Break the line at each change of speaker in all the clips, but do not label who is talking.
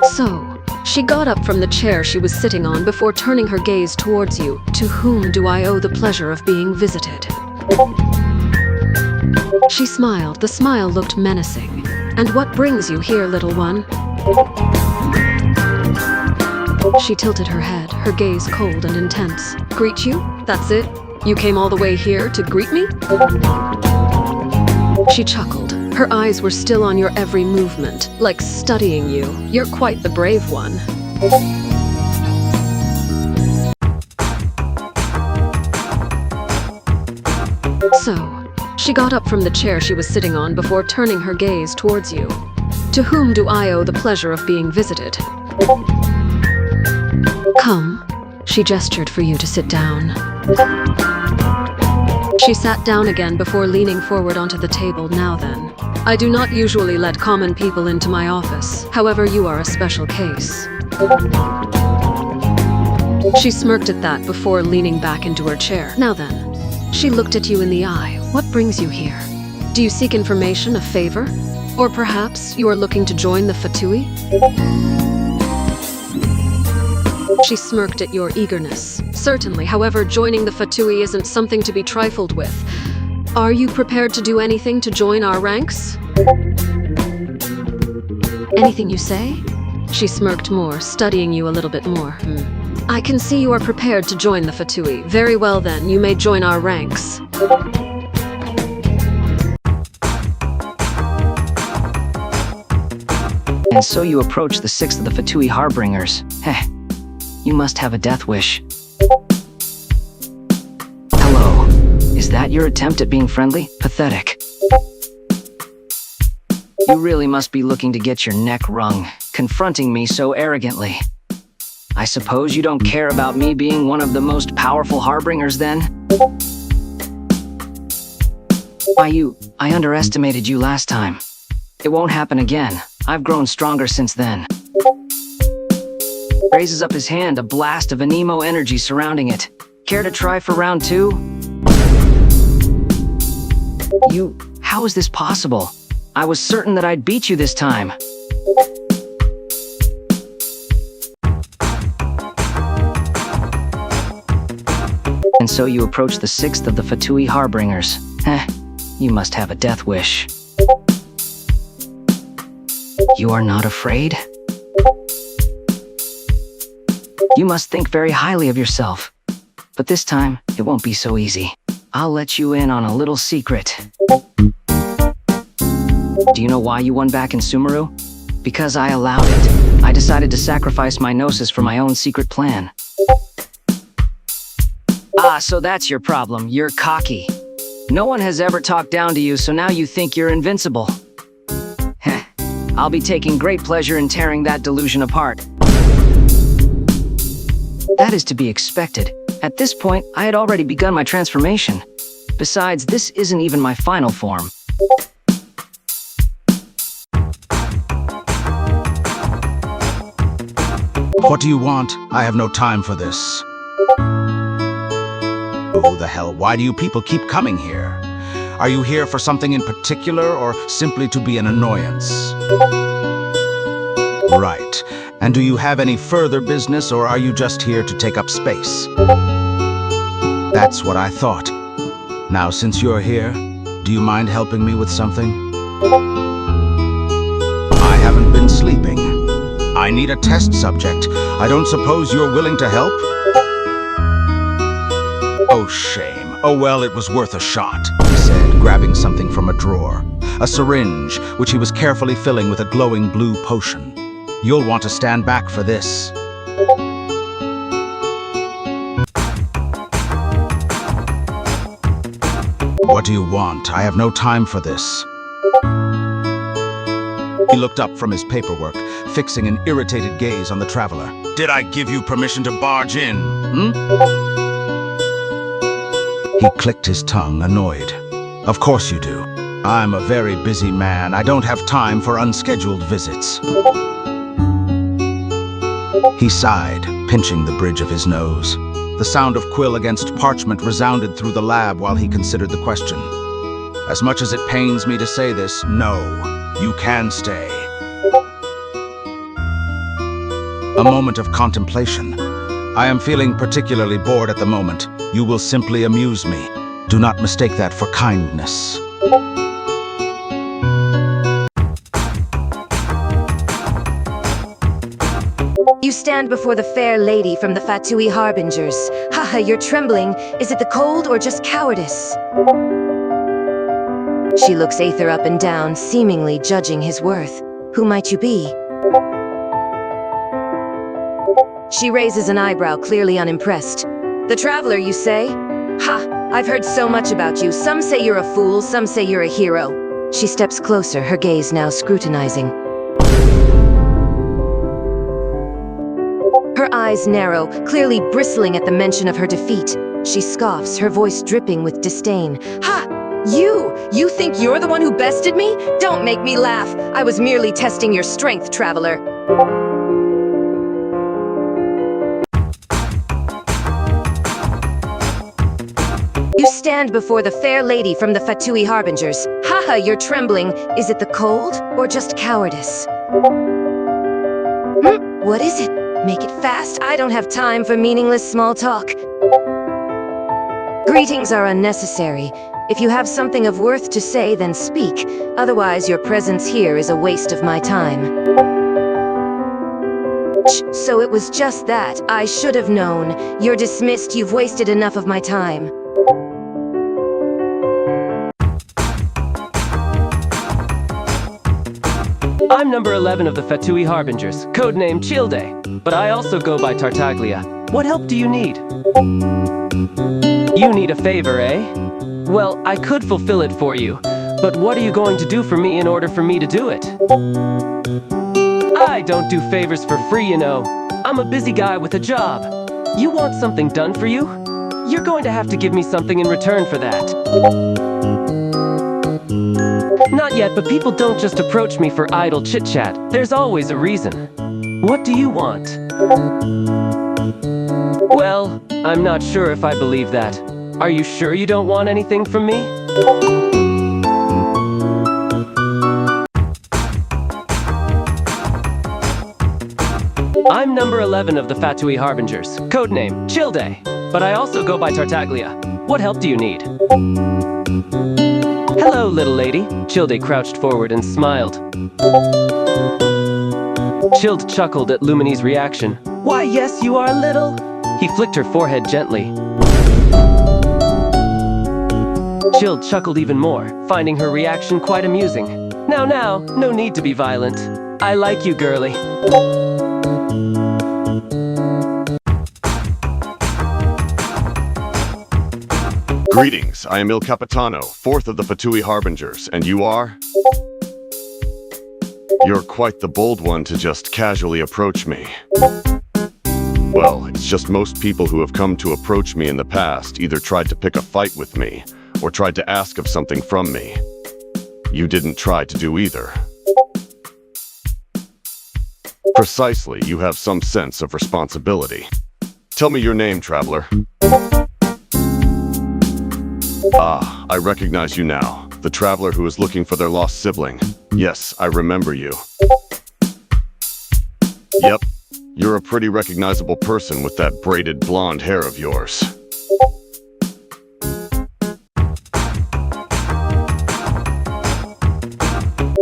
So, she got up from the chair she was sitting on before turning her gaze towards you. To whom do I owe the pleasure of being visited? She smiled. The smile looked menacing. And what brings you here, little one? She tilted her head, her gaze cold and intense. Greet you? That's it? You came all the way here to greet me? She chuckled. Her eyes were still on your every movement, like studying you. You're quite the brave one. So, she got up from the chair she was sitting on before turning her gaze towards you. To whom do I owe the pleasure of being visited? Come. She gestured for you to sit down. She sat down again before leaning forward onto the table. Now then, I do not usually let common people into my office. However, you are a special case. She smirked at that before leaning back into her chair. Now then, she looked at you in the eye. What brings you here? Do you seek information, a favor? Or perhaps you are looking to join the Fatui? She smirked at your eagerness. Certainly, however, joining the Fatui isn't something to be trifled with. Are you prepared to do anything to join our ranks? Anything you say? She smirked more, studying you a little bit more. I can see you are prepared to join the Fatui. Very well then, you may join our ranks.
And so you approach the sixth of the Fatui Harbingers. Heh. You must have a death wish. Hello. Is that your attempt at being friendly? Pathetic. You really must be looking to get your neck wrung, confronting me so arrogantly. I suppose you don't care about me being one of the most powerful Harbingers then? I underestimated you last time. It won't happen again. I've grown stronger since then. Raises up his hand, a blast of anemo energy surrounding it. Care to try for round 2? How is this possible? I was certain that I'd beat you this time. And so you approach the sixth of the Fatui Harbingers. You must have a death wish. You are not afraid? You must think very highly of yourself. But this time, it won't be so easy. I'll let you in on a little secret. Do you know why you won back in Sumeru? Because I allowed it. I decided to sacrifice my Gnosis for my own secret plan. So that's your problem. You're cocky. No one has ever talked down to you, so now you think you're invincible. Heh. I'll be taking great pleasure in tearing that delusion apart. That is to be expected. At this point, I had already begun my transformation. Besides, this isn't even my final form.
What do you want? I have no time for this. Oh, the hell, why do you people keep coming here? Are you here for something in particular, or simply to be an annoyance? Right. And do you have any further business, or are you just here to take up space? That's what I thought. Now, since you're here, do you mind helping me with something? I haven't been sleeping. I need a test subject. I don't suppose you're willing to help? Oh, shame. Oh, well, it was worth a shot, he said, grabbing something from a drawer. A syringe, which he was carefully filling with a glowing blue potion. You'll want to stand back for this. What do you want? I have no time for this. He looked up from his paperwork, fixing an irritated gaze on the traveler. Did I give you permission to barge in? He clicked his tongue, annoyed. Of course you do. I'm a very busy man. I don't have time for unscheduled visits. He sighed, pinching the bridge of his nose. The sound of quill against parchment resounded through the lab while he considered the question. As much as it pains me to say this, no, you can stay. A moment of contemplation. I am feeling particularly bored at the moment. You will simply amuse me. Do not mistake that for kindness.
You stand before the fair lady from the Fatui Harbingers. Haha, you're trembling. Is it the cold or just cowardice? She looks Aether up and down, seemingly judging his worth. Who might you be? She raises an eyebrow, clearly unimpressed. The traveler, you say? Ha! I've heard so much about you. Some say you're a fool, some say you're a hero. She steps closer, her gaze now scrutinizing. Her eyes narrow, clearly bristling at the mention of her defeat. She scoffs, her voice dripping with disdain. Ha! You think you're the one who bested me? Don't make me laugh. I was merely testing your strength, traveler. You stand before the fair lady from the Fatui Harbingers. Haha, you're trembling. Is it the cold or just cowardice? What is it? Make it fast. I don't have time for meaningless small talk. Greetings are unnecessary. If you have something of worth to say, then speak. Otherwise, your presence here is a waste of my time. So it was just that. I should have known. You're dismissed. You've wasted enough of my time.
I'm number 11 of the Fatui Harbingers, codename Childe, but I also go by Tartaglia. What help do you need? You need a favor, eh? Well, I could fulfill it for you, but what are you going to do for me in order for me to do it? I don't do favors for free, you know. I'm a busy guy with a job. You want something done for you? You're going to have to give me something in return for that. Not yet, but people don't just approach me for idle chit-chat. There's always a reason. What do you want? Well, I'm not sure if I believe that. Are you sure you don't want anything from me? I'm number 11 of the Fatui Harbingers, codename Childe, but I also go by Tartaglia. What help do you need? Hello, little lady. Childe crouched forward and smiled. Childe chuckled at Lumini's reaction. Why, yes, you are little. He flicked her forehead gently. Childe chuckled even more, finding her reaction quite amusing. Now, no need to be violent. I like you, girly.
Greetings, I am Il Capitano, 4th of the Fatui Harbingers, and you are? You're quite the bold one to just casually approach me. Well, it's just most people who have come to approach me in the past either tried to pick a fight with me, or tried to ask of something from me. You didn't try to do either. Precisely, you have some sense of responsibility. Tell me your name, traveler. Ah, I recognize you now. The traveler who is looking for their lost sibling. Yes, I remember you. Yep, you're a pretty recognizable person with that braided blonde hair of yours.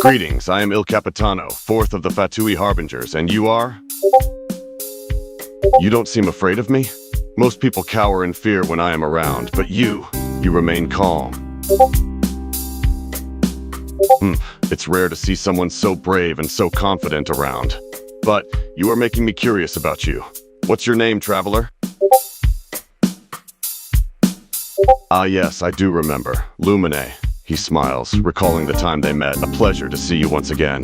Greetings, I am Il Capitano, 4th of the Fatui Harbingers, and you are? You don't seem afraid of me? Most people cower in fear when I am around, but you remain calm. It's rare to see someone so brave and so confident around. But you are making me curious about you. What's your name, traveler? Ah yes, I do remember. Lumine. He smiles, recalling the time they met. A pleasure to see you once again.